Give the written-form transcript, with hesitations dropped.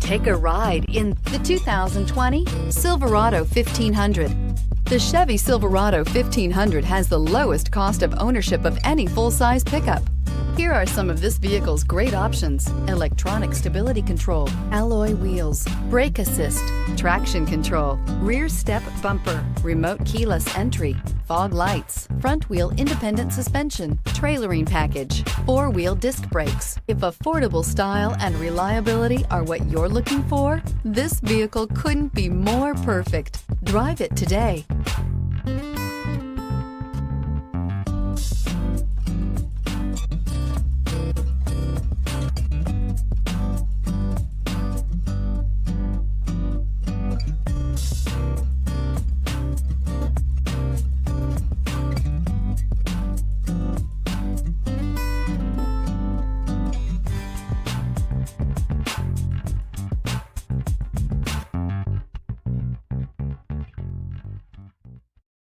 Take a ride in the 2020 Silverado 1500. The Chevy Silverado 1500 has the lowest cost of ownership of any full-size pickup. Here are some of this vehicle's great options: electronic stability control, alloy wheels, brake assist, traction control, rear step bumper, remote keyless entry, fog lights, front wheel independent suspension, trailering package, four-wheel disc brakes. If affordable style and reliability are what you're looking for, this vehicle couldn't be more perfect. Drive it today.